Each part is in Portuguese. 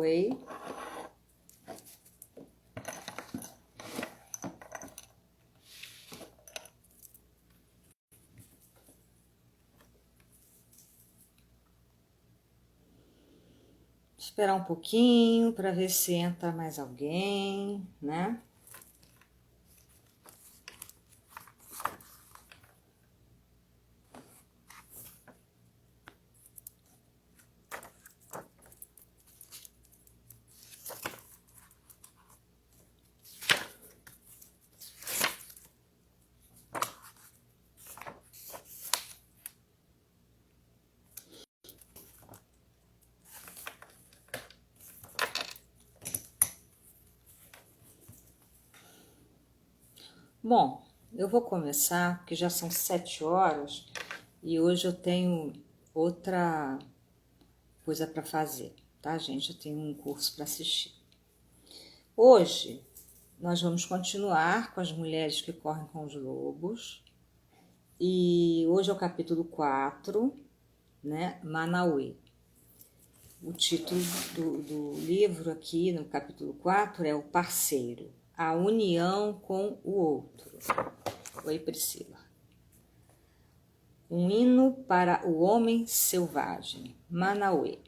Manauê. Esperar um pouquinho para ver se entra mais alguém, né? Bom, eu vou começar porque já são 7 horas e hoje eu tenho outra coisa para fazer, tá, gente? Eu tenho um curso para assistir. Hoje nós vamos continuar com as mulheres que correm com os lobos e hoje é o capítulo 4, né? Manauê. O título do livro aqui no capítulo 4 é O Parceiro, a união com o outro. Oi, Priscila. Um hino para o homem selvagem, Manauê.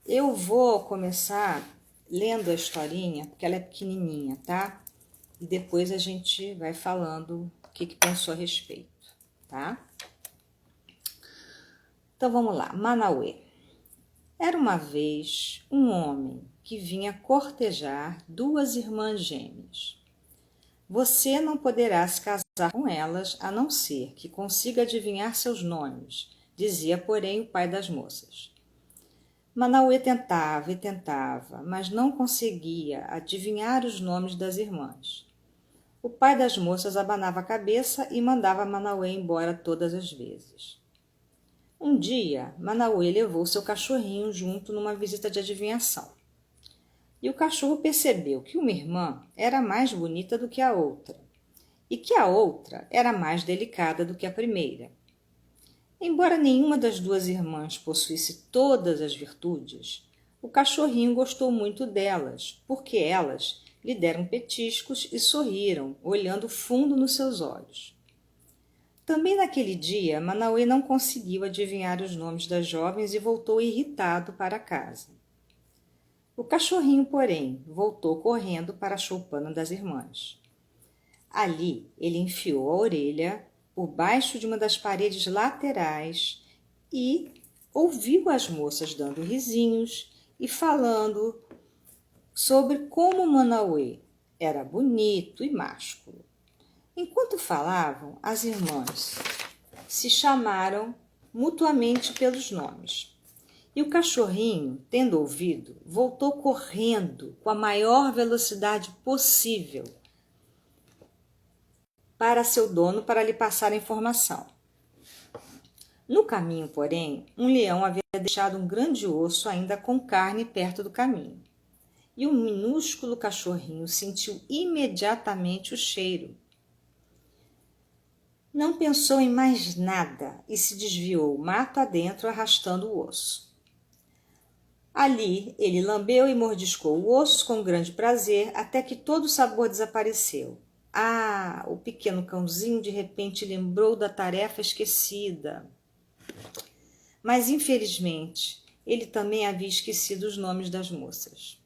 Eu vou começar lendo a historinha, porque ela é pequenininha, tá? E depois a gente vai falando o que pensou a respeito, tá? Então vamos lá, Manauê. Era uma vez um homem que vinha cortejar 2 irmãs gêmeas. Você não poderá se casar com elas a não ser que consiga adivinhar seus nomes, dizia, porém, o pai das moças. Manauê tentava e tentava, mas não conseguia adivinhar os nomes das irmãs. O pai das moças abanava a cabeça e mandava Manauê embora todas as vezes. Um dia, Manauê levou seu cachorrinho junto numa visita de adivinhação. E o cachorro percebeu que uma irmã era mais bonita do que a outra, e que a outra era mais delicada do que a primeira. Embora nenhuma das 2 irmãs possuísse todas as virtudes, o cachorrinho gostou muito delas, porque elas lhe deram petiscos e sorriram, olhando fundo nos seus olhos. Também naquele dia, Manauê não conseguiu adivinhar os nomes das jovens e voltou irritado para casa. O cachorrinho, porém, voltou correndo para a choupana das irmãs. Ali, ele enfiou a orelha por baixo de uma das paredes laterais e ouviu as moças dando risinhos e falando sobre como Manauê era bonito e másculo. Enquanto falavam, as irmãs se chamaram mutuamente pelos nomes. E o cachorrinho, tendo ouvido, voltou correndo com a maior velocidade possível para seu dono para lhe passar a informação. No caminho, porém, um leão havia deixado um grande osso ainda com carne perto do caminho. E o minúsculo cachorrinho sentiu imediatamente o cheiro. Não pensou em mais nada e se desviou mato adentro arrastando o osso. Ali, ele lambeu e mordiscou o osso com grande prazer até que todo o sabor desapareceu. Ah, o pequeno cãozinho de repente lembrou da tarefa esquecida. Mas, infelizmente, ele também havia esquecido os nomes das moças.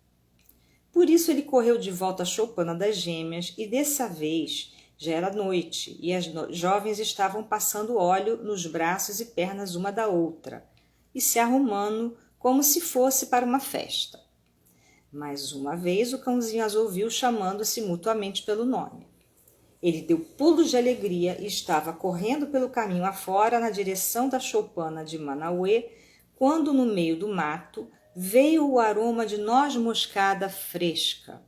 Por isso ele correu de volta à choupana das gêmeas e, dessa vez, já era noite e as jovens estavam passando óleo nos braços e pernas uma da outra e se arrumando como se fosse para uma festa. Mais uma vez o cãozinho as ouviu chamando-se mutuamente pelo nome. Ele deu pulos de alegria e estava correndo pelo caminho afora na direção da choupana de Manauê, quando no meio do mato veio o aroma de noz moscada fresca.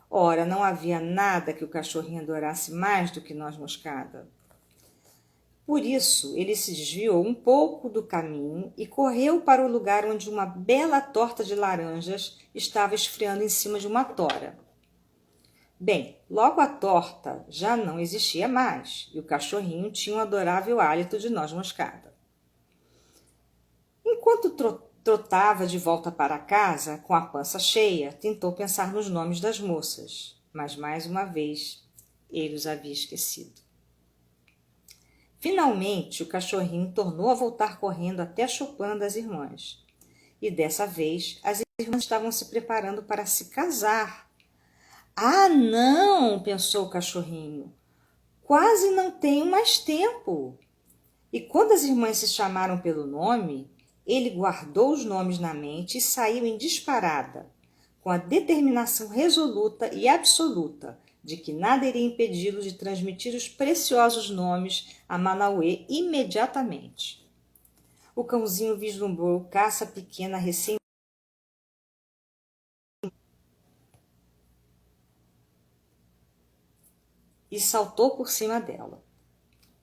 Ora, não havia nada que o cachorrinho adorasse mais do que noz moscada. Por isso, ele se desviou um pouco do caminho e correu para o lugar onde uma bela torta de laranjas estava esfriando em cima de uma tora. Bem, logo a torta já não existia mais e o cachorrinho tinha um adorável hálito de noz moscada. Enquanto trotava de volta para casa com a pança cheia, tentou pensar nos nomes das moças, mas mais uma vez ele os havia esquecido. Finalmente, o cachorrinho tornou a voltar correndo até a choupana das irmãs. E dessa vez, as irmãs estavam se preparando para se casar. Ah, não, pensou o cachorrinho. Quase não tenho mais tempo. E quando as irmãs se chamaram pelo nome, ele guardou os nomes na mente e saiu em disparada, com a determinação resoluta e absoluta de que nada iria impedi-lo de transmitir os preciosos nomes a Manauê imediatamente. O cãozinho vislumbrou caça pequena recém e saltou por cima dela.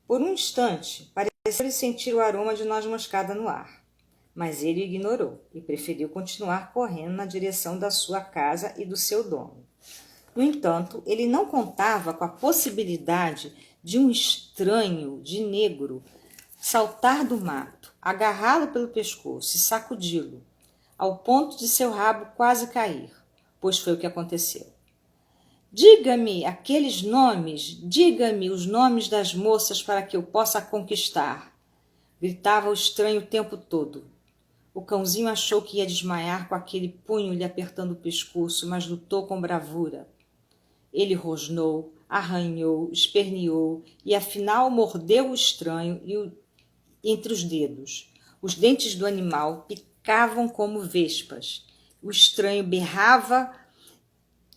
Por um instante, pareceu-lhe sentir o aroma de noz moscada no ar, mas ele o ignorou e preferiu continuar correndo na direção da sua casa e do seu dono. No entanto, ele não contava com a possibilidade de um estranho de negro saltar do mato, agarrá-lo pelo pescoço e sacudi-lo, ao ponto de seu rabo quase cair, pois foi o que aconteceu. Diga-me aqueles nomes, diga-me os nomes das moças para que eu possa conquistar, gritava o estranho o tempo todo. O cãozinho achou que ia desmaiar com aquele punho lhe apertando o pescoço, mas lutou com bravura. Ele rosnou, arranhou, esperneou e afinal mordeu o estranho entre os dedos. Os dentes do animal picavam como vespas. O estranho berrava,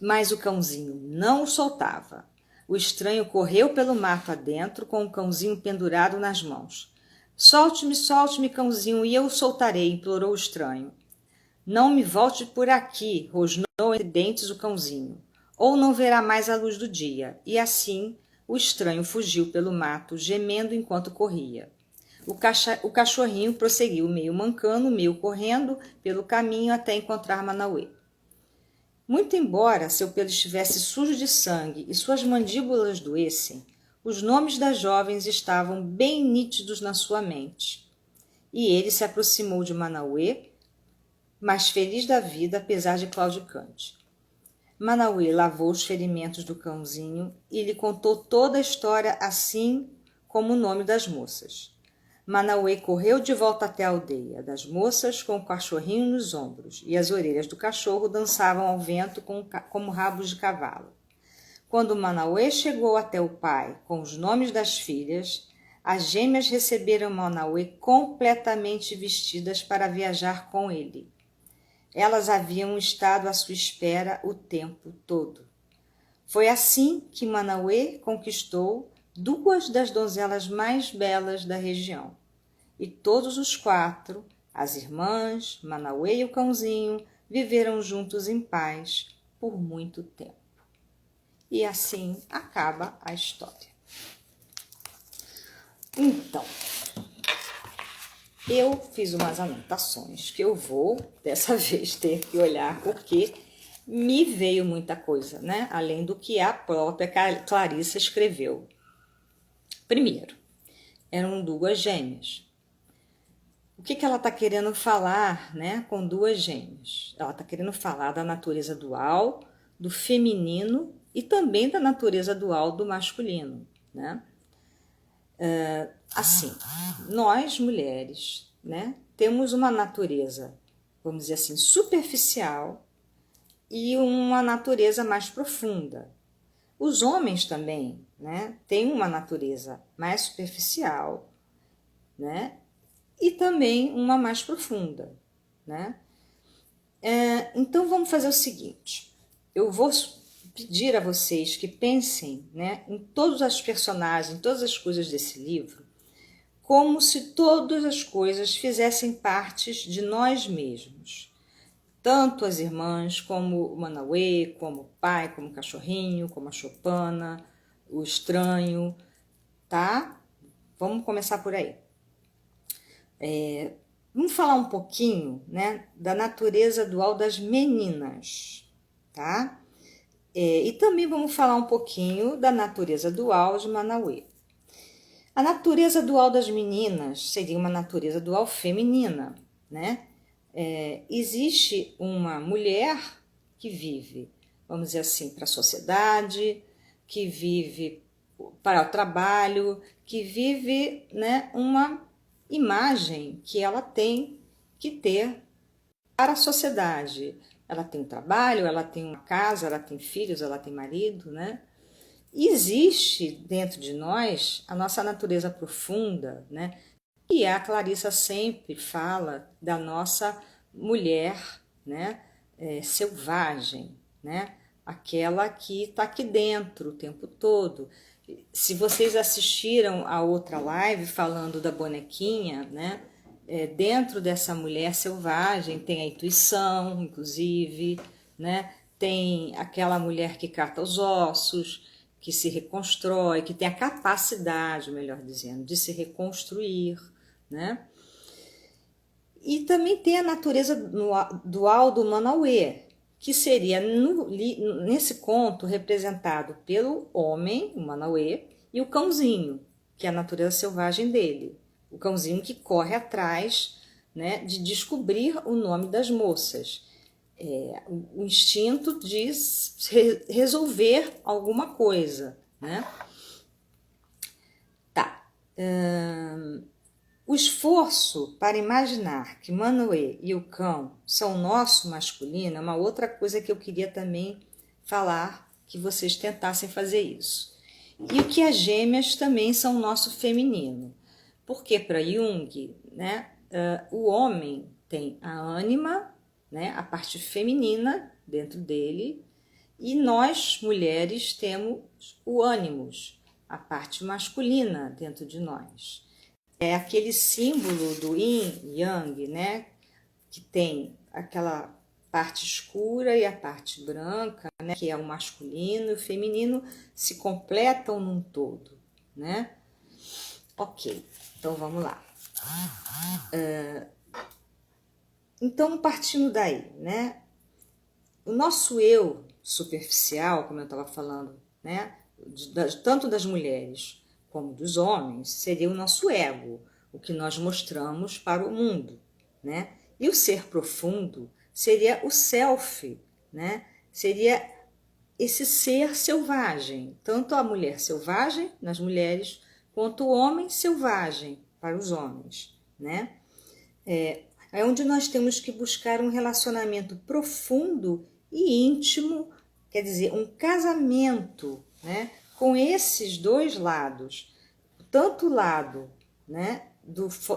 mas o cãozinho não o soltava. O estranho correu pelo mato adentro com o cãozinho pendurado nas mãos. Solte-me, cãozinho, e eu o soltarei, implorou o estranho. Não me volte por aqui, rosnou entre dentes o cãozinho, ou não verá mais a luz do dia. E assim o estranho fugiu pelo mato, gemendo enquanto corria. O cachorrinho prosseguiu, meio mancando, meio correndo, pelo caminho até encontrar Manauê. Muito embora seu pelo estivesse sujo de sangue e suas mandíbulas doessem, os nomes das jovens estavam bem nítidos na sua mente. E ele se aproximou de Manauê, mas feliz da vida, apesar de claudicante. Manauê lavou os ferimentos do cãozinho e lhe contou toda a história, assim como o nome das moças. Manauê correu de volta até a aldeia das moças com o cachorrinho nos ombros, e as orelhas do cachorro dançavam ao vento como rabos de cavalo. Quando Manauê chegou até o pai com os nomes das filhas, as gêmeas receberam Manauê completamente vestidas para viajar com ele. Elas haviam estado à sua espera o tempo todo. Foi assim que Manauê conquistou 2 das donzelas mais belas da região. E todos os 4, as irmãs, Manauê e o cãozinho, viveram juntos em paz por muito tempo. E assim acaba a história. Então, eu fiz umas anotações que eu vou, dessa vez, ter que olhar, porque me veio muita coisa, né? Além do que a própria Clarissa escreveu. Primeiro, eram 2 gêmeas. O que ela está querendo falar, né, com 2 gêmeas? Ela está querendo falar da natureza dual, do feminino e também da natureza dual do masculino, né? Assim, nós mulheres, né, temos uma natureza, vamos dizer assim, superficial e uma natureza mais profunda. Os homens também, né, têm uma natureza mais superficial, né, e também uma mais profunda, né? Então vamos fazer o seguinte, eu vou pedir a vocês que pensem, né, em todas as personagens, em todas as coisas desse livro, como se todas as coisas fizessem parte de nós mesmos. Tanto as irmãs, como o Manauê, como o pai, como o cachorrinho, como a choupana, o estranho, tá? Vamos começar por aí. Vamos falar um pouquinho, né, da natureza dual das meninas, tá? E também vamos falar um pouquinho da natureza dual de Manauê. A natureza dual das meninas seria uma natureza dual feminina, né? existe uma mulher que vive, vamos dizer assim, para a sociedade, que vive para o trabalho, que vive, né, uma imagem que ela tem que ter para a sociedade. Ela tem um trabalho, ela tem uma casa, ela tem filhos, ela tem marido, né? E existe dentro de nós a nossa natureza profunda, né? E a Clarissa sempre fala da nossa mulher, né? Selvagem, né? Aquela que está aqui dentro o tempo todo. Se vocês assistiram a outra live falando da bonequinha, né? Dentro dessa mulher selvagem tem a intuição, inclusive, né? Tem aquela mulher que cata os ossos, que se reconstrói, que tem a capacidade, melhor dizendo, de se reconstruir, né? E também tem a natureza dual do Manauê, que seria nesse conto representado pelo homem, o Manauê, e o cãozinho, que é a natureza selvagem dele. O cãozinho que corre atrás, né, de descobrir o nome das moças. O instinto de resolver alguma coisa, né? Tá. O esforço para imaginar que Manoê e o cão são o nosso masculino é uma outra coisa que eu queria também falar, que vocês tentassem fazer isso. E o que as gêmeas também são o nosso feminino. Porque para Jung, né, o homem tem a ânima, né, a parte feminina dentro dele, e nós, mulheres, temos o ânimos, a parte masculina dentro de nós. É aquele símbolo do yin e yang, né, que tem aquela parte escura e a parte branca, né, que é o masculino e o feminino, se completam num todo, né? Ok, então vamos lá. Então, partindo daí, né? O nosso eu superficial, como eu estava falando, né? Tanto das mulheres como dos homens, seria o nosso ego, o que nós mostramos para o mundo, né? E o ser profundo seria o self, né? Seria esse ser selvagem, tanto a mulher selvagem nas mulheres, quanto o homem selvagem para os homens, né? É onde nós temos que buscar um relacionamento profundo e íntimo, quer dizer, um casamento, né, com esses dois lados, tanto o lado, né,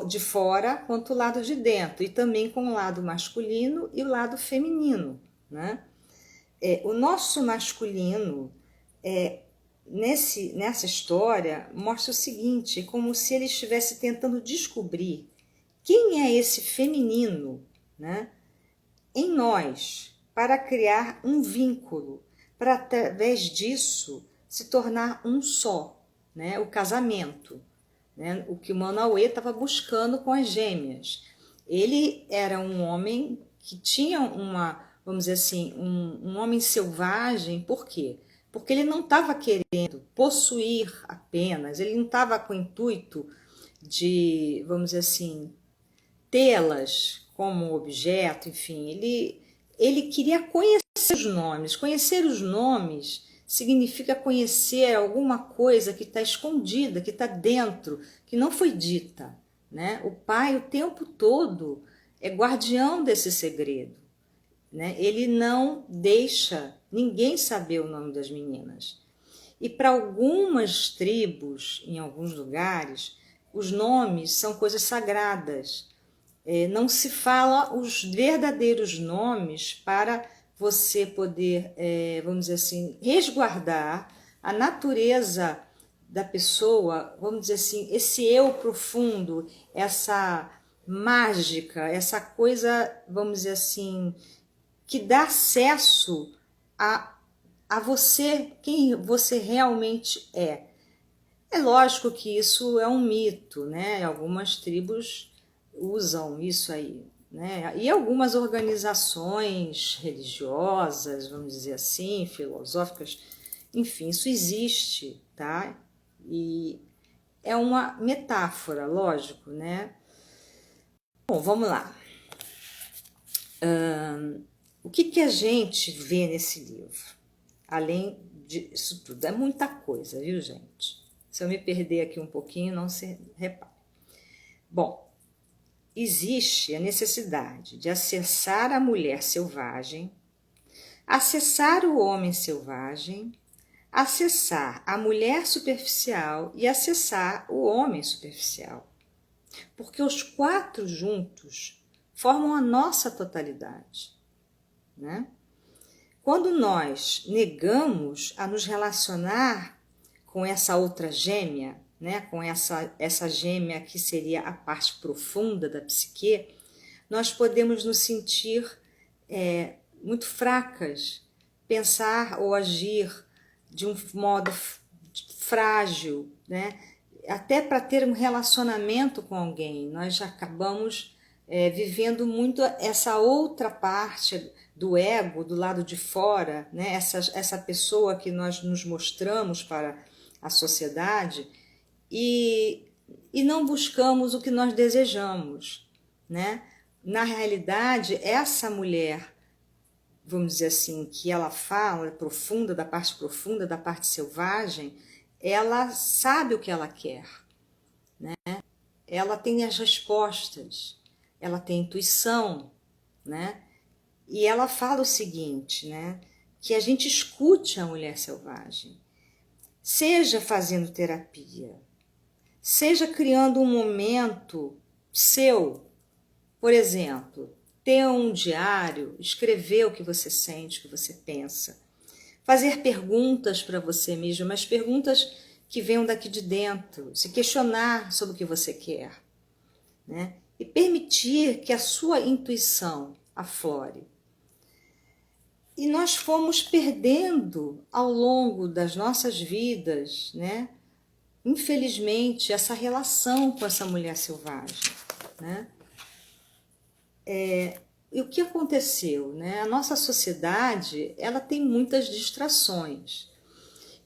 de fora quanto o lado de dentro, e também com o lado masculino e o lado feminino, né? O nosso masculino, nessa história, mostra o seguinte, é como se ele estivesse tentando descobrir quem é esse feminino, né, em nós, para criar um vínculo, para através disso se tornar um só, né, o casamento, né, o que o Manauê estava buscando com as gêmeas. Ele era um homem que tinha vamos dizer assim, um homem selvagem, por quê? Porque ele não estava querendo possuir apenas, ele não estava com o intuito de, vamos dizer assim, tê-las como objeto, enfim, ele queria conhecer os nomes. Conhecer os nomes significa conhecer alguma coisa que está escondida, que está dentro, que não foi dita, né? O pai o tempo todo é guardião desse segredo, né? Ele não deixa ninguém saber o nome das meninas. E para algumas tribos, em alguns lugares, os nomes são coisas sagradas. Não se fala os verdadeiros nomes para você poder, vamos dizer assim, resguardar a natureza da pessoa, vamos dizer assim, esse eu profundo, essa mágica, essa coisa, vamos dizer assim, que dá acesso a você, quem você realmente é. É lógico que isso é um mito, né? Algumas tribos usam isso aí, né? E algumas organizações religiosas, vamos dizer assim, filosóficas, enfim, isso existe, tá? E é uma metáfora, lógico, né? Bom, vamos lá. O que a gente vê nesse livro? Além disso tudo, é muita coisa, viu, gente? Se eu me perder aqui um pouquinho, não se repare. Bom, existe a necessidade de acessar a mulher selvagem, acessar o homem selvagem, acessar a mulher superficial e acessar o homem superficial. Porque os 4 juntos formam a nossa totalidade, né? Quando nós negamos a nos relacionar com essa outra gêmea, né, com essa gêmea que seria a parte profunda da psique, nós podemos nos sentir muito fracas, pensar ou agir de um modo frágil, né? Até para ter um relacionamento com alguém, nós já acabamos vivendo muito essa outra parte do ego, do lado de fora, né? Essa pessoa que nós nos mostramos para a sociedade e não buscamos o que nós desejamos, né? Na realidade, essa mulher, vamos dizer assim, que ela fala profunda, da parte selvagem, ela sabe o que ela quer, né? Ela tem as respostas, ela tem intuição, né? E ela fala o seguinte, né? Que a gente escute a mulher selvagem, seja fazendo terapia, seja criando um momento seu, por exemplo, ter um diário, escrever o que você sente, o que você pensa, fazer perguntas para você mesmo, mas perguntas que venham daqui de dentro, se questionar sobre o que você quer, né? E permitir que a sua intuição aflore. E nós fomos perdendo ao longo das nossas vidas, né? Infelizmente, essa relação com essa mulher selvagem, né? E o que aconteceu, né? A nossa sociedade, ela tem muitas distrações.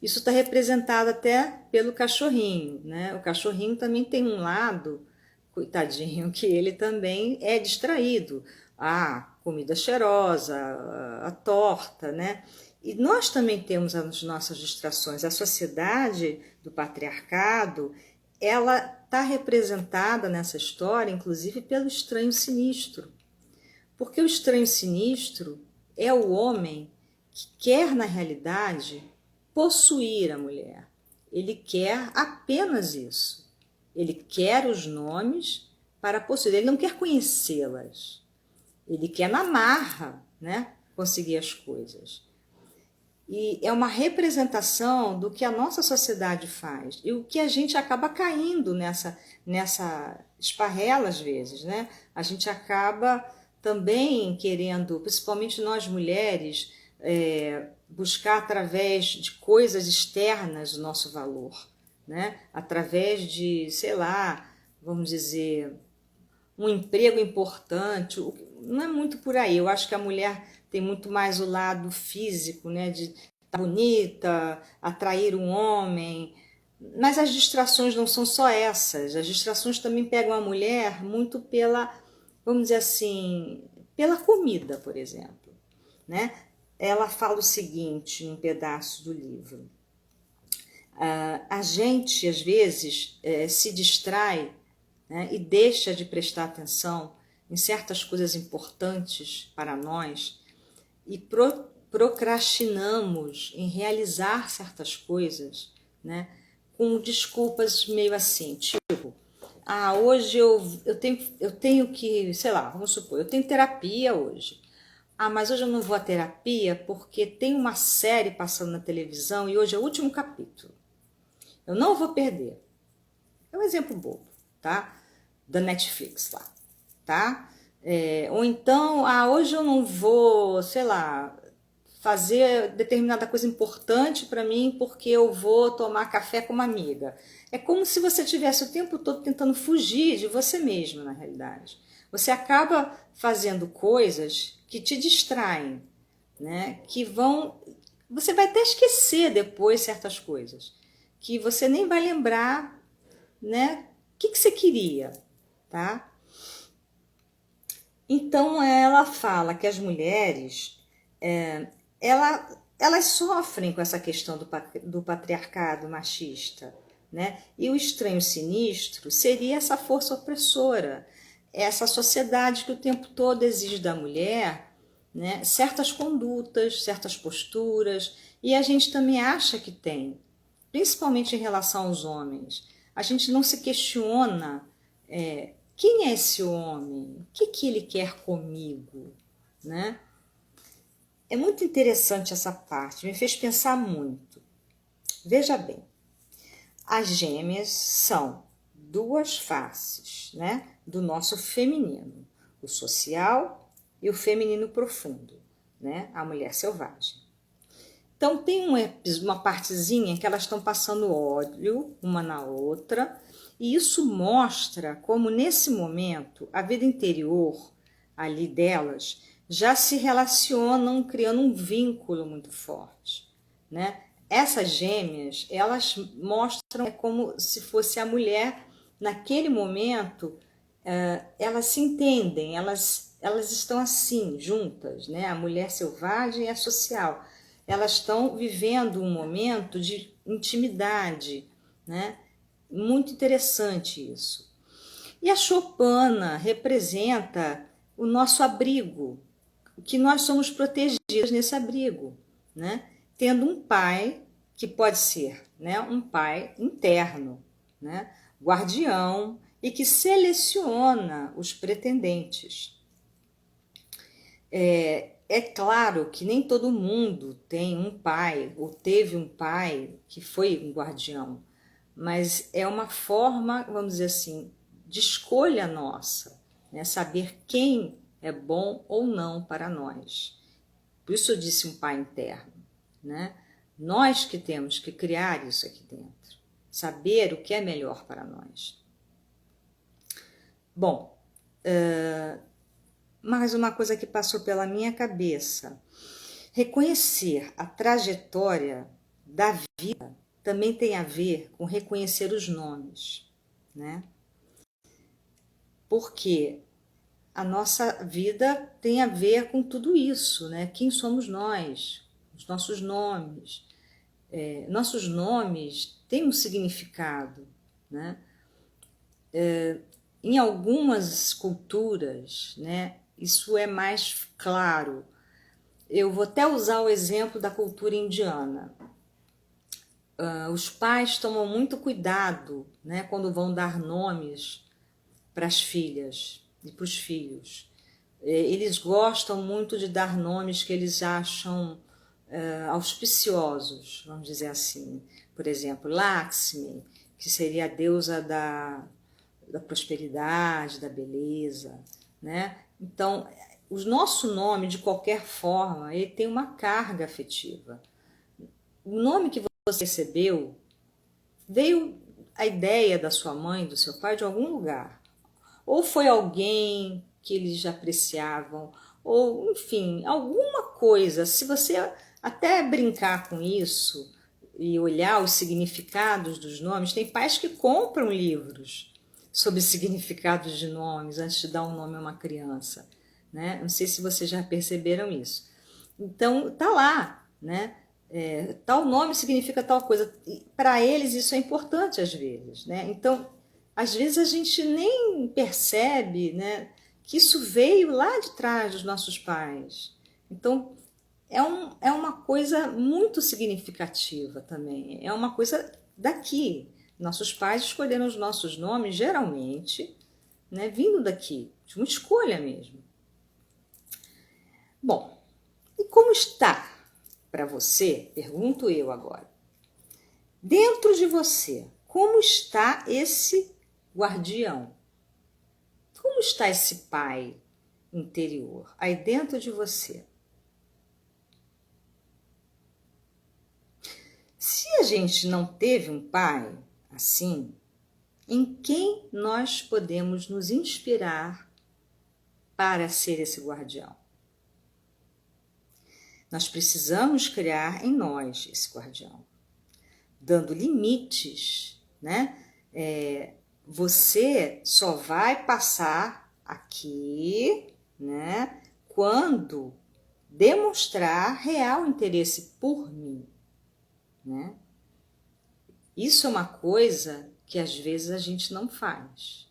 Isso está representado até pelo cachorrinho, né? O cachorrinho também tem um lado, coitadinho, que ele também é distraído. A comida cheirosa, a torta, né? E nós também temos as nossas distrações. A sociedade do patriarcado, ela está representada nessa história, inclusive, pelo estranho sinistro. Porque o estranho sinistro é o homem que quer, na realidade, possuir a mulher. Ele quer apenas isso. Ele quer os nomes para possuir. Ele não quer conhecê-las. Ele quer na marra, né, conseguir as coisas. E é uma representação do que a nossa sociedade faz. E o que a gente acaba caindo nessa esparrela às vezes, né? A gente acaba também querendo, principalmente nós mulheres, buscar através de coisas externas o nosso valor, né? Através de, sei lá, vamos dizer, um emprego importante. Não é muito por aí. Eu acho que a mulher tem muito mais o lado físico, né? De estar bonita, atrair um homem. Mas as distrações não são só essas. As distrações também pegam a mulher muito pela, vamos dizer assim, pela comida, por exemplo, né? Ela fala o seguinte em um pedaço do livro. A gente, às vezes, se distrai, né, e deixa de prestar atenção em certas coisas importantes para nós e procrastinamos em realizar certas coisas, né, com desculpas meio assim, tipo, hoje eu tenho que, sei lá, vamos supor, eu tenho terapia hoje. Mas hoje eu não vou à terapia porque tem uma série passando na televisão e hoje é o último capítulo. Eu não vou perder. É um exemplo bobo, tá? Da Netflix lá, tá? Ou então, hoje eu não vou, sei lá, fazer determinada coisa importante para mim porque eu vou tomar café com uma amiga. É como se você tivesse o tempo todo tentando fugir de você mesmo, na realidade. Você acaba fazendo coisas que te distraem, né? Que vão... Você vai até esquecer depois certas coisas, que você nem vai lembrar, né? O que você queria, tá? Então ela fala que as mulheres elas sofrem com essa questão do patriarcado machista, né? E o estranho sinistro seria essa força opressora, essa sociedade que o tempo todo exige da mulher, né, certas condutas, certas posturas, e a gente também acha que tem, principalmente em relação aos homens. A gente não se questiona quem é esse homem, o que ele quer comigo, né? É muito interessante essa parte, me fez pensar muito. Veja bem, as gêmeas são duas faces, né, do nosso feminino, o social e o feminino profundo, né, a mulher selvagem. Então tem uma partezinha que elas estão passando óleo uma na outra, e isso mostra como nesse momento a vida interior ali delas já se relacionam, criando um vínculo muito forte, né? Essas gêmeas, elas mostram como se fosse a mulher naquele momento, elas se entendem, elas estão assim, juntas, né? A mulher selvagem e a social. Elas estão vivendo um momento de intimidade, né? Muito interessante isso. E a choupana representa o nosso abrigo, que nós somos protegidas nesse abrigo, né? Tendo um pai que pode ser, né, um pai interno, né, guardião e que seleciona os pretendentes. É claro que nem todo mundo tem um pai ou teve um pai que foi um guardião, mas é uma forma, vamos dizer assim, de escolha nossa, né? Saber quem é bom ou não para nós. Por isso eu disse um pai interno, né? Nós que temos que criar isso aqui dentro, saber o que é melhor para nós. Bom, mais uma coisa que passou pela minha cabeça. Reconhecer a trajetória da vida também tem a ver com reconhecer os nomes, né? Porque a nossa vida tem a ver com tudo isso, né? Quem somos nós, os nossos nomes. Nossos nomes têm um significado, né? Em algumas culturas, né, isso é mais claro. Eu vou até usar o exemplo da cultura indiana. Os pais tomam muito cuidado, né, quando vão dar nomes para as filhas e para os filhos. Eles gostam muito de dar nomes que eles acham auspiciosos, vamos dizer assim. Por exemplo, Lakshmi, que seria a deusa da prosperidade, da beleza, né? Então, o nosso nome, de qualquer forma, ele tem uma carga afetiva. O nome que você recebeu veio a ideia da sua mãe, do seu pai, de algum lugar. Ou foi alguém que eles já apreciavam, ou, enfim, alguma coisa. Se você até brincar com isso e olhar os significados dos nomes, tem pais que compram livros sobre significados de nomes antes de dar um nome a uma criança, né? Não sei se vocês já perceberam isso. Então, tá lá, né? Tal nome significa tal coisa. Para eles isso é importante às vezes, né? Então, às vezes a gente nem percebe, né, que isso veio lá de trás dos nossos pais. Então, é uma coisa muito significativa também. É uma coisa daqui. Nossos pais escolheram os nossos nomes, geralmente, né, vindo daqui, de uma escolha mesmo. Bom, e como está para você, pergunto eu agora, dentro de você, como está esse guardião? Como está esse pai interior aí dentro de você? Se a gente não teve um pai assim, em quem nós podemos nos inspirar para ser esse guardião? Nós precisamos criar em nós esse guardião, dando limites, né? Você só vai passar aqui né? Quando demonstrar real interesse por mim, né? Isso é uma coisa que às vezes a gente não faz.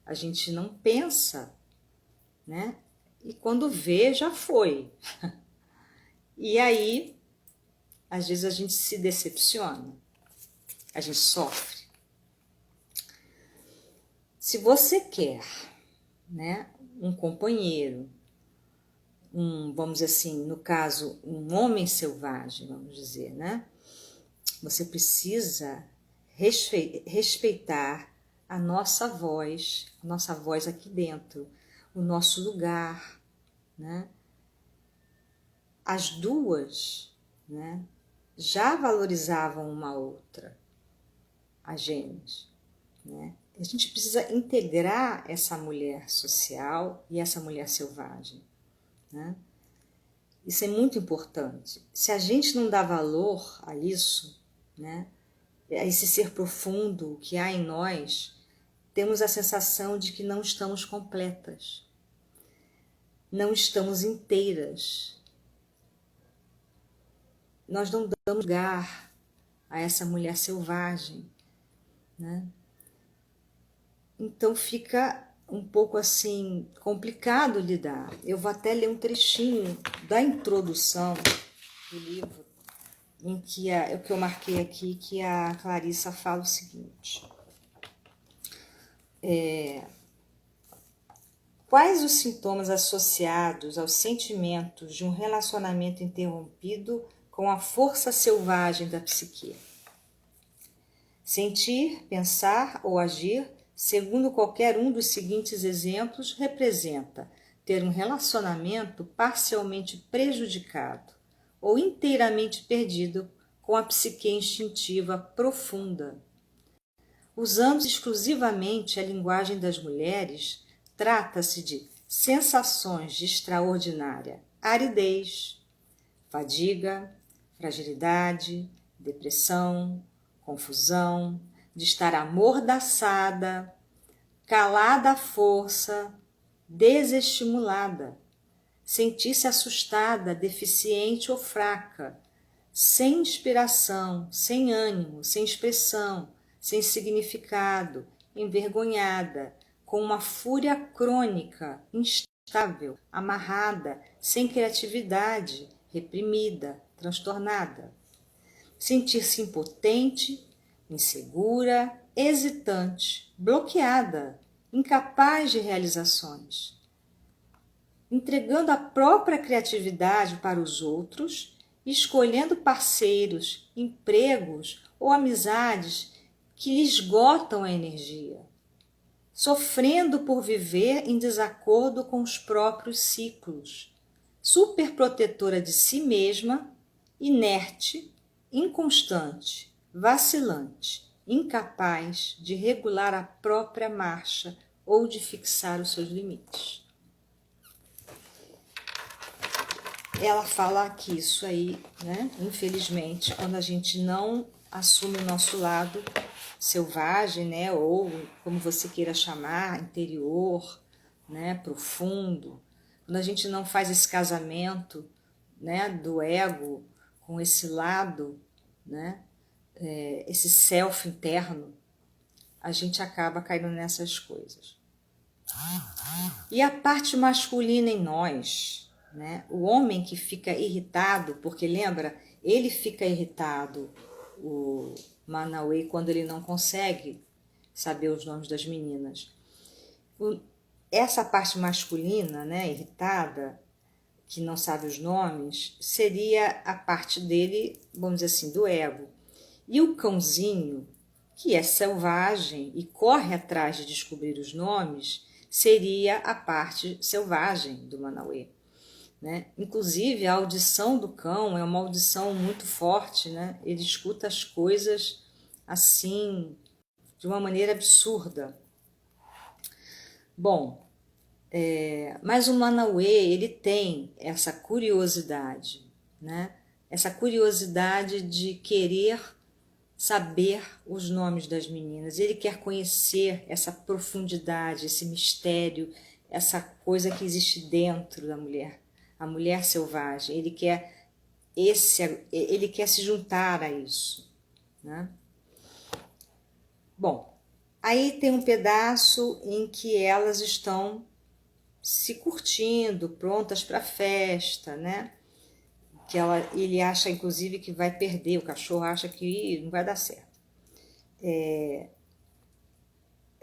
A gente não pensa, né? E quando vê, já foi. E aí, às vezes a gente se decepciona, a gente sofre. Se você quer, né, um companheiro, vamos dizer assim, no caso, um homem selvagem, vamos dizer, né? Você precisa respeitar a nossa voz aqui dentro, o nosso lugar, né? As duas, né, já valorizavam uma outra, as gêmeas, né? A gente precisa integrar essa mulher social e essa mulher selvagem, né? Isso é muito importante. Se a gente não dá valor a isso, né, a esse ser profundo que há em nós, temos a sensação de que não estamos completas, não estamos inteiras. Nós não damos lugar a essa mulher selvagem, né? Então fica um pouco assim complicado lidar. Eu vou até ler um trechinho da introdução do livro, em que o que eu marquei aqui, que a Clarissa fala o seguinte: quais os sintomas associados aos sentimentos de um relacionamento interrompido com a força selvagem da psique? Sentir, pensar ou agir, segundo qualquer um dos seguintes exemplos, representa ter um relacionamento parcialmente prejudicado ou inteiramente perdido com a psique instintiva profunda. Usando exclusivamente a linguagem das mulheres, trata-se de sensações de extraordinária aridez, fadiga, fragilidade, depressão, confusão, de estar amordaçada, calada à força, desestimulada, sentir-se assustada, deficiente ou fraca, sem inspiração, sem ânimo, sem expressão, sem significado, envergonhada, com uma fúria crônica, instável, amarrada, sem criatividade, reprimida, transtornada. Sentir-se impotente, insegura, hesitante, bloqueada, incapaz de realizações, entregando a própria criatividade para os outros, escolhendo parceiros, empregos ou amizades que lhe esgotam a energia, sofrendo por viver em desacordo com os próprios ciclos, superprotetora de si mesma, inerte, inconstante, vacilante, incapaz de regular a própria marcha ou de fixar os seus limites. Ela fala que isso aí, né, infelizmente, quando a gente não assume o nosso lado selvagem, né, ou como você queira chamar, interior, né, profundo, quando a gente não faz esse casamento, né, do ego com esse lado, né, esse self interno, a gente acaba caindo nessas coisas. E a parte masculina em nós, né, o homem que fica irritado, porque lembra, ele fica irritado, o Manauê, quando ele não consegue saber os nomes das meninas. Essa parte masculina, né, irritada, que não sabe os nomes, seria a parte dele, vamos dizer assim, do ego. E o cãozinho, que é selvagem e corre atrás de descobrir os nomes, seria a parte selvagem do Manauê, né? Inclusive, a audição do cão é uma audição muito forte, né? Ele escuta as coisas assim, de uma maneira absurda. Bom, mas o Manauê, ele tem essa curiosidade, né? Essa curiosidade de querer saber os nomes das meninas. Ele quer conhecer essa profundidade, esse mistério, essa coisa que existe dentro da mulher, a mulher selvagem. Ele quer se juntar a isso, né? Bom, aí tem um pedaço em que elas estão se curtindo, prontas para a festa, né? Ele acha, inclusive, que vai perder, o cachorro acha que não vai dar certo.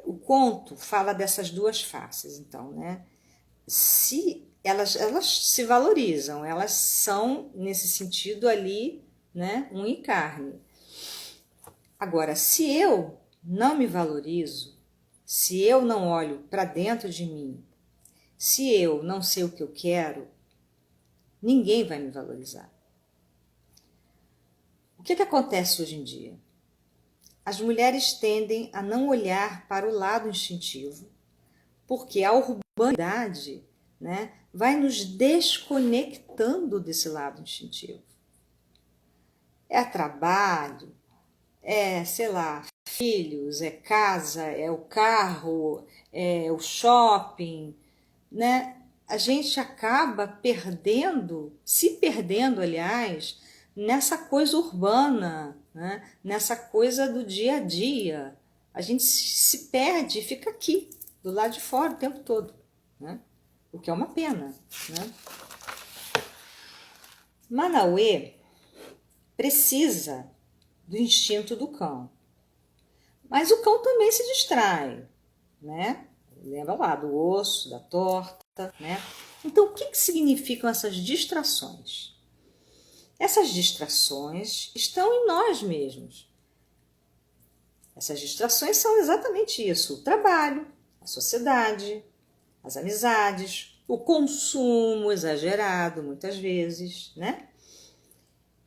O conto fala dessas duas faces, então, né? Se elas se valorizam, elas são, nesse sentido ali, né, um e carne. Agora, se eu não me valorizo, se eu não olho para dentro de mim, se eu não sei o que eu quero, ninguém vai me valorizar. O que acontece hoje em dia? As mulheres tendem a não olhar para o lado instintivo, porque a urbanidade, né, vai nos desconectando desse lado instintivo. É trabalho, sei lá, filhos, é casa, é o carro, é o shopping, né? A gente acaba se perdendo, aliás, nessa coisa urbana, né? Nessa coisa do dia a dia. A gente se perde e fica aqui, do lado de fora o tempo todo, né? O que é uma pena, né? Manauê precisa do instinto do cão, mas o cão também se distrai, né? Lembra lá do osso, da torta, né? Então, o que significam essas distrações? Essas distrações estão em nós mesmos. Essas distrações são exatamente isso: o trabalho, a sociedade, as amizades, o consumo exagerado, muitas vezes, né?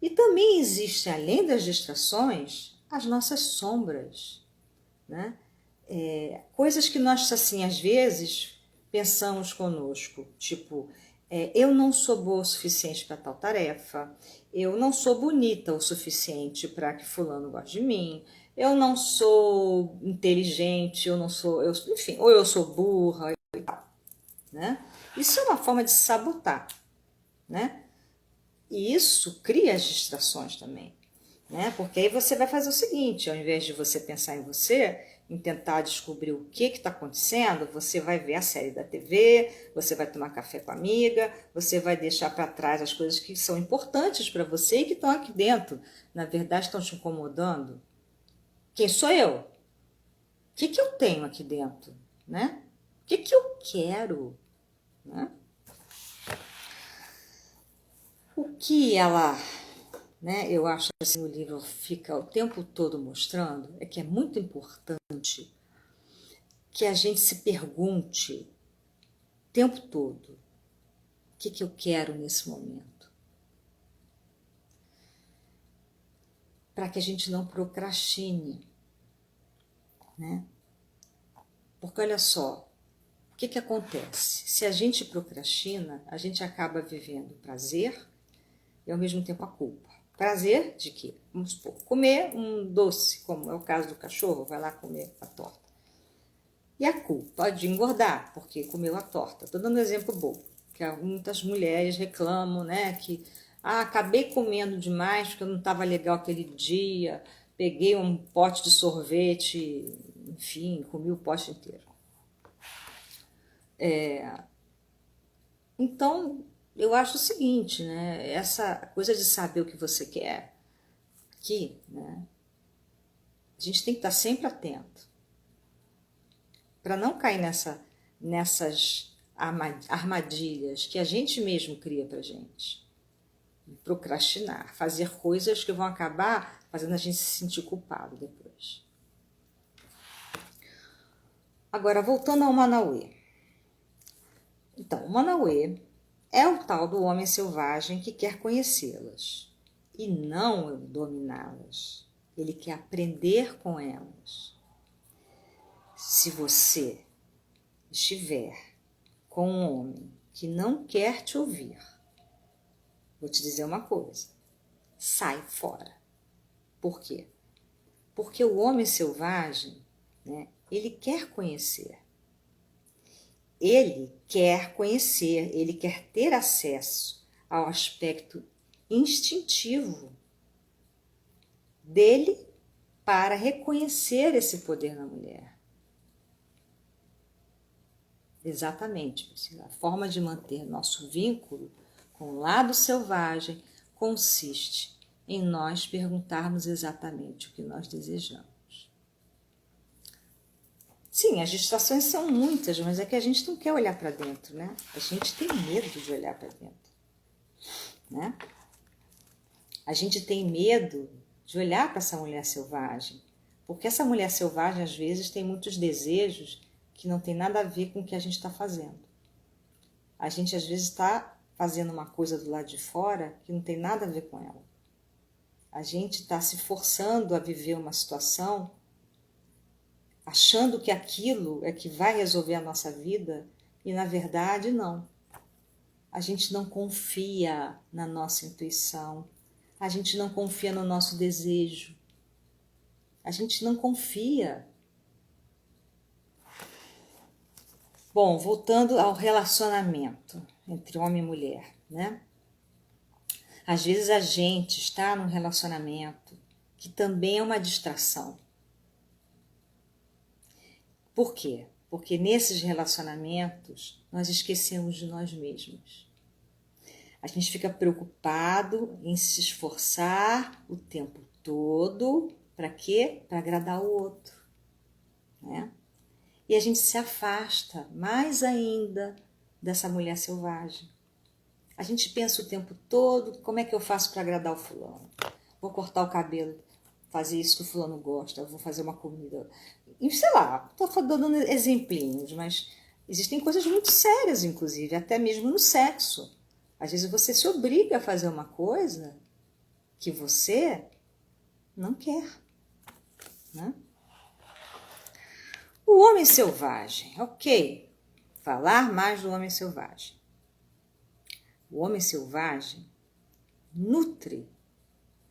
E também existe, além das distrações, as nossas sombras, né? Coisas que nós, assim, às vezes, pensamos conosco, tipo, eu não sou boa o suficiente para tal tarefa, eu não sou bonita o suficiente para que fulano goste de mim, eu não sou inteligente, enfim, ou eu sou burra e tal, né? Isso é uma forma de sabotar, né? E isso cria as distrações também, né? Porque aí você vai fazer o seguinte: ao invés de você pensar em você, em tentar descobrir o que está acontecendo, você vai ver a série da TV, você vai tomar café com a amiga, você vai deixar para trás as coisas que são importantes para você e que estão aqui dentro, na verdade estão te incomodando. Quem sou eu? O que eu tenho aqui dentro, né? O que eu quero, né? O que ela, né, eu acho que assim, no livro fica o tempo todo mostrando é que é muito importante que a gente se pergunte o tempo todo o que eu quero nesse momento, para que a gente não procrastine, né? Porque olha só, o que acontece? Se a gente procrastina, a gente acaba vivendo prazer e ao mesmo tempo a culpa. Prazer de quê? Vamos supor, comer um doce, como é o caso do cachorro, vai lá comer a torta. E a culpa de engordar, porque comeu a torta. Estou dando um exemplo bobo, que muitas mulheres reclamam, né, que acabei comendo demais porque eu não estava legal aquele dia, peguei um pote de sorvete, enfim, comi o pote inteiro. Então, eu acho o seguinte, né, essa coisa de saber o que você quer, aqui, né, a gente tem que estar sempre atento para não cair nessas armadilhas que a gente mesmo cria para gente. Procrastinar, fazer coisas que vão acabar fazendo a gente se sentir culpado depois. Agora, voltando ao Manauê. Então, o Manauê é o tal do homem selvagem que quer conhecê-las e não dominá-las. Ele quer aprender com elas. Se você estiver com um homem que não quer te ouvir, vou te dizer uma coisa: sai fora. Por quê? Porque o homem selvagem, né, ele quer conhecer. Ele quer conhecer, ele quer ter acesso ao aspecto instintivo dele para reconhecer esse poder na mulher. Exatamente, a forma de manter nosso vínculo com o lado selvagem consiste em nós perguntarmos exatamente o que nós desejamos. Sim, as distrações são muitas, mas é que a gente não quer olhar para dentro, né? A gente tem medo de olhar para dentro, né? A gente tem medo de olhar para essa mulher selvagem, porque essa mulher selvagem, às vezes, tem muitos desejos que não tem nada a ver com o que a gente está fazendo. A gente, às vezes, está fazendo uma coisa do lado de fora que não tem nada a ver com ela. A gente está se forçando a viver uma situação achando que aquilo é que vai resolver a nossa vida e, na verdade, não. A gente não confia na nossa intuição, a gente não confia no nosso desejo, a gente não confia. Bom, voltando ao relacionamento entre homem e mulher, né? Às vezes a gente está num relacionamento que também é uma distração. Por quê? Porque nesses relacionamentos nós esquecemos de nós mesmos. A gente fica preocupado em se esforçar o tempo todo. Para quê? Para agradar o outro, né? E a gente se afasta mais ainda dessa mulher selvagem. A gente pensa o tempo todo, como é que eu faço para agradar o fulano? Vou cortar o cabelo, fazer isso que o fulano gosta, vou fazer uma comida. E sei lá, estou dando exemplinhos, mas existem coisas muito sérias, inclusive, até mesmo no sexo. Às vezes você se obriga a fazer uma coisa que você não quer, né? O homem selvagem, ok. Falar mais do homem selvagem. O homem selvagem nutre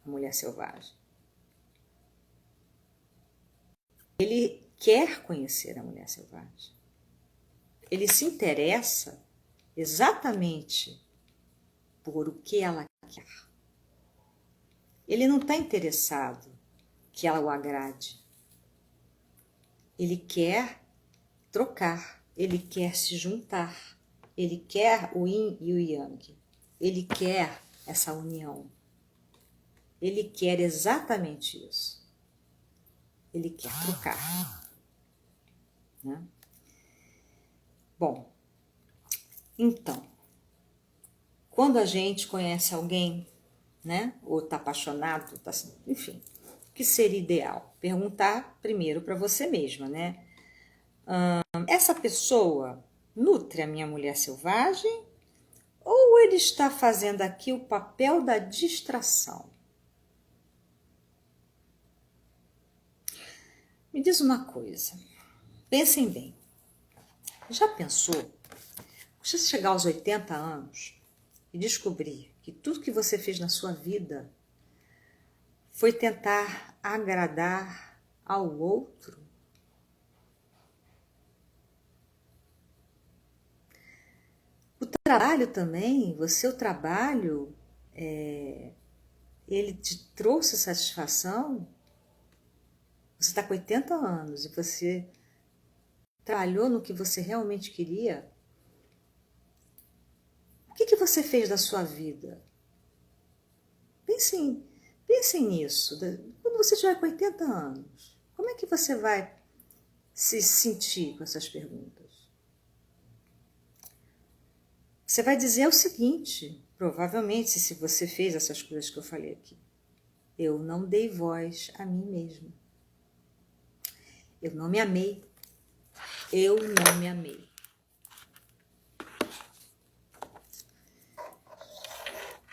a mulher selvagem. Ele quer conhecer a mulher selvagem. Ele se interessa exatamente por o que ela quer. Ele não está interessado que ela o agrade. Ele quer trocar, ele quer se juntar, ele quer o yin e o yang, ele quer essa união. Ele quer exatamente isso. Ele quer trocar, né? Bom, então, quando a gente conhece alguém, né, ou está apaixonado, tá, enfim, o que seria ideal? Perguntar primeiro para você mesma, né? Essa pessoa nutre a minha mulher selvagem ou ele está fazendo aqui o papel da distração? Me diz uma coisa, pensem bem, já pensou, você chegar aos 80 anos e descobrir que tudo que você fez na sua vida foi tentar agradar ao outro? O trabalho também, o seu trabalho, ele te trouxe satisfação? Você está com 80 anos e você trabalhou no que você realmente queria? O que você fez da sua vida? Pensem nisso. Quando você tiver com 80 anos, como é que você vai se sentir com essas perguntas? Você vai dizer o seguinte, provavelmente, se você fez essas coisas que eu falei aqui. Eu não dei voz a mim mesma. Eu não me amei. Eu não me amei.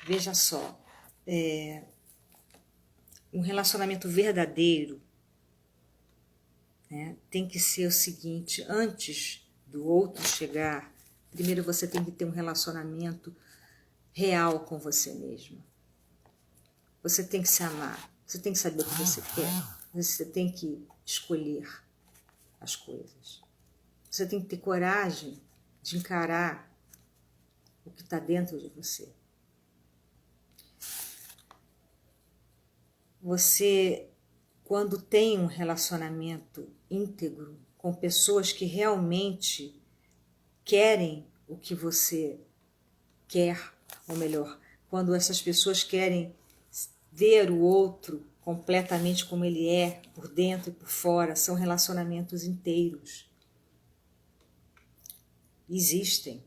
Veja só, um relacionamento verdadeiro, né, tem que ser o seguinte, antes do outro chegar, primeiro você tem que ter um relacionamento real com você mesma. Você tem que se amar, você tem que saber o que você quer, você tem que escolher as coisas. Você tem que ter coragem de encarar o que está dentro de você. Você, quando tem um relacionamento íntegro com pessoas que realmente querem o que você quer, ou melhor, quando essas pessoas querem ver o outro completamente como ele é, por dentro e por fora, são relacionamentos inteiros. Existem,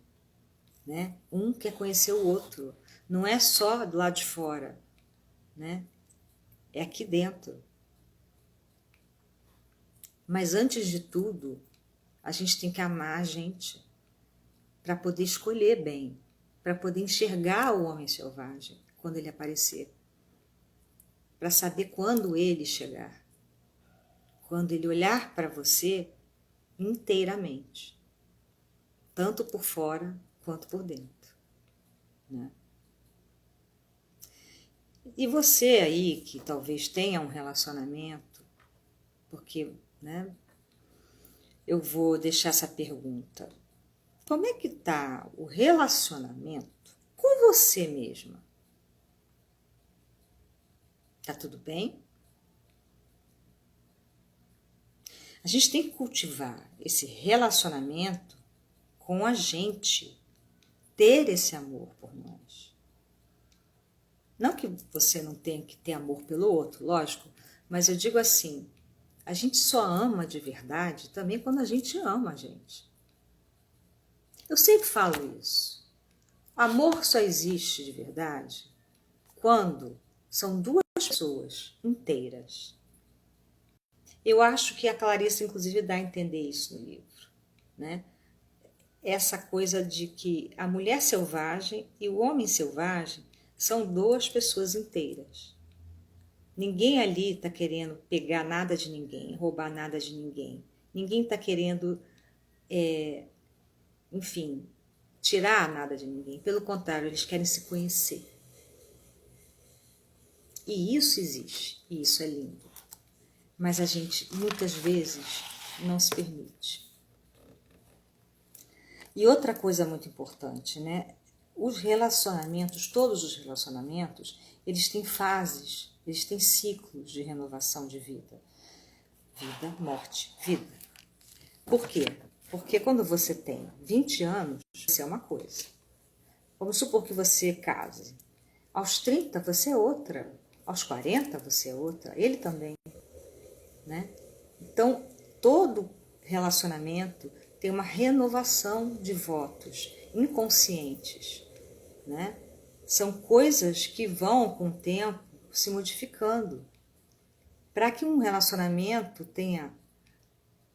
né? Um quer conhecer o outro, não é só do lado de fora, né? É aqui dentro. Mas antes de tudo, a gente tem que amar a gente para poder escolher bem, para poder enxergar o homem selvagem quando ele aparecer, para saber quando ele chegar, quando ele olhar para você inteiramente, tanto por fora quanto por dentro, né? E você aí que talvez tenha um relacionamento, porque, né, eu vou deixar essa pergunta. Como é que está o relacionamento com você mesma? Tá tudo bem? A gente tem que cultivar esse relacionamento com a gente, ter esse amor por nós. Não que você não tenha que ter amor pelo outro, lógico, mas eu digo assim, a gente só ama de verdade também quando a gente ama a gente. Eu sempre falo isso. Amor só existe de verdade quando são duas pessoas inteiras. Eu acho que a Clarissa, inclusive, dá a entender isso no livro, né? Essa coisa de que a mulher selvagem e o homem selvagem são duas pessoas inteiras. Ninguém ali está querendo pegar nada de ninguém, roubar nada de ninguém. Ninguém está querendo, enfim, tirar nada de ninguém. Pelo contrário, eles querem se conhecer. E isso existe, e isso é lindo. Mas a gente, muitas vezes, não se permite. E outra coisa muito importante, né? Os relacionamentos, todos os relacionamentos, eles têm fases, eles têm ciclos de renovação de vida. Vida, morte, vida. Por quê? Porque quando você tem 20 anos, você é uma coisa. Vamos supor que você case. Aos 30 você é outra. Aos 40 você é outra. Ele também, né? Então, todo relacionamento tem uma renovação de votos inconscientes, né? São coisas que vão com o tempo se modificando. Para que um relacionamento tenha,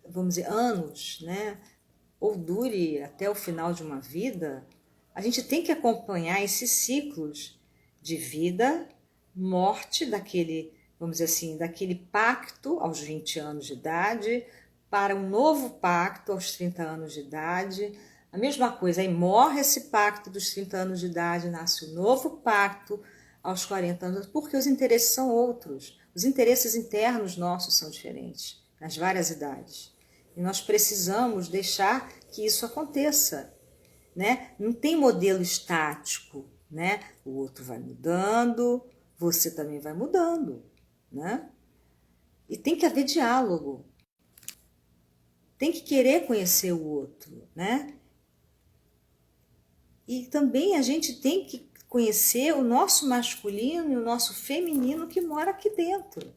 vamos dizer, anos, né? Ou dure até o final de uma vida, a gente tem que acompanhar esses ciclos de vida, morte daquele, vamos dizer assim, daquele pacto aos 20 anos de idade, para um novo pacto aos 30 anos de idade. A mesma coisa, aí morre esse pacto dos 30 anos de idade, nasce um novo pacto aos 40 anos, porque os interesses são outros. Os interesses internos nossos são diferentes, nas várias idades. E nós precisamos deixar que isso aconteça, né? Não tem modelo estático, né? O outro vai mudando, você também vai mudando, né? E tem que haver diálogo. Tem que querer conhecer o outro, né? E também a gente tem que conhecer o nosso masculino e o nosso feminino que mora aqui dentro.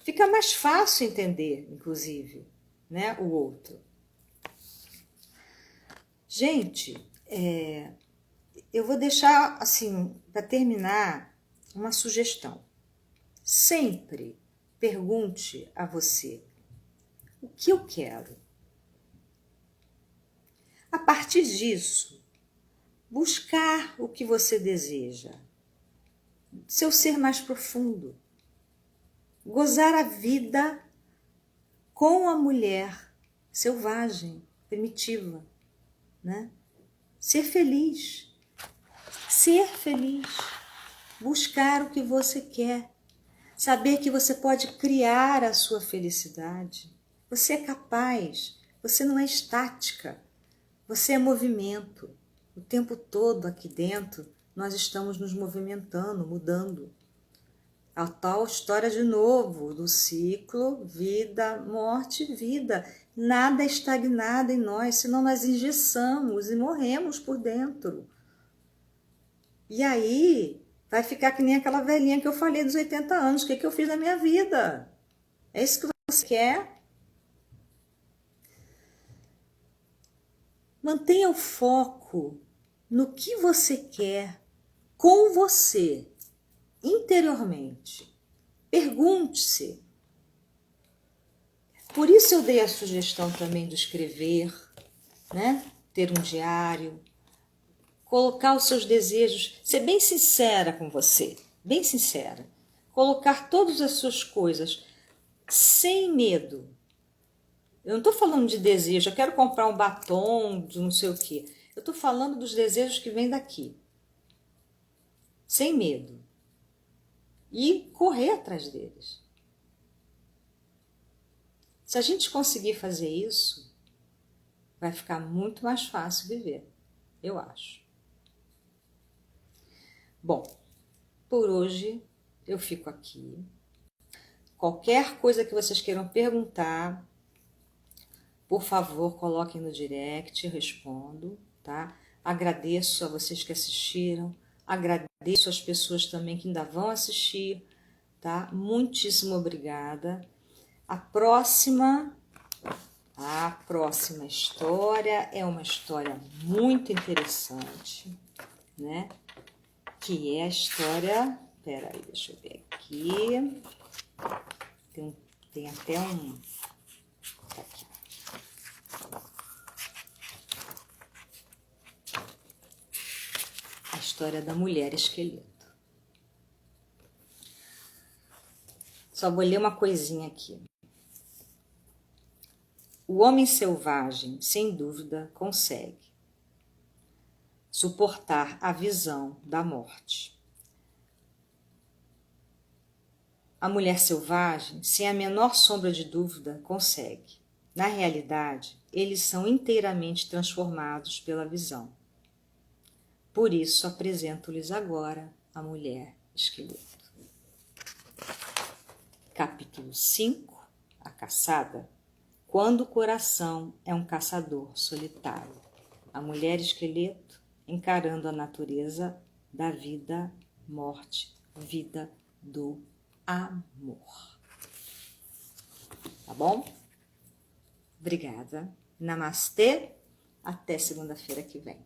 Fica mais fácil entender, inclusive, né, o outro. Gente, eu vou deixar, assim, para terminar, uma sugestão. Sempre pergunte a você: o que eu quero? A partir disso, buscar o que você deseja, seu ser mais profundo, gozar a vida com a mulher selvagem, primitiva, né? Ser feliz, buscar o que você quer, saber que você pode criar a sua felicidade. Você é capaz, você não é estática, Você é movimento. O tempo todo aqui dentro, nós estamos nos movimentando, mudando. A tal história de novo, do ciclo, vida, morte, vida. Nada é estagnado em nós, senão nós engessamos e morremos por dentro. E aí, vai ficar que nem aquela velhinha que eu falei dos 80 anos. O que eu fiz na minha vida? É isso que você quer? Mantenha o foco no que você quer com você, interiormente. Pergunte-se. Por isso eu dei a sugestão também de escrever, né? Ter um diário, colocar os seus desejos, ser bem sincera com você, bem sincera. Colocar todas as suas coisas sem medo. Eu não estou falando de desejo, eu quero comprar um batom de não sei o quê. Eu estou falando dos desejos que vêm daqui. Sem medo. E correr atrás deles. Se a gente conseguir fazer isso, vai ficar muito mais fácil viver, eu acho. Bom, por hoje eu fico aqui. Qualquer coisa que vocês queiram perguntar, por favor, coloquem no direct, eu respondo, tá? Agradeço a vocês que assistiram, agradeço às pessoas também que ainda vão assistir, tá? Muitíssimo obrigada. A próxima história é uma história muito interessante, né? Que é a história... Peraí, deixa eu ver aqui. Tem até um... Aqui. A história da mulher esqueleto. Só vou ler uma coisinha aqui. O homem selvagem, sem dúvida, consegue suportar a visão da morte. A mulher selvagem, sem a menor sombra de dúvida, consegue. Na realidade, eles são inteiramente transformados pela visão. Por isso, apresento-lhes agora a mulher esqueleto. Capítulo 5. A caçada. Quando o coração é um caçador solitário. A mulher esqueleto encarando a natureza da vida, morte, vida do amor. Tá bom? Obrigada. Namastê. Até segunda-feira que vem.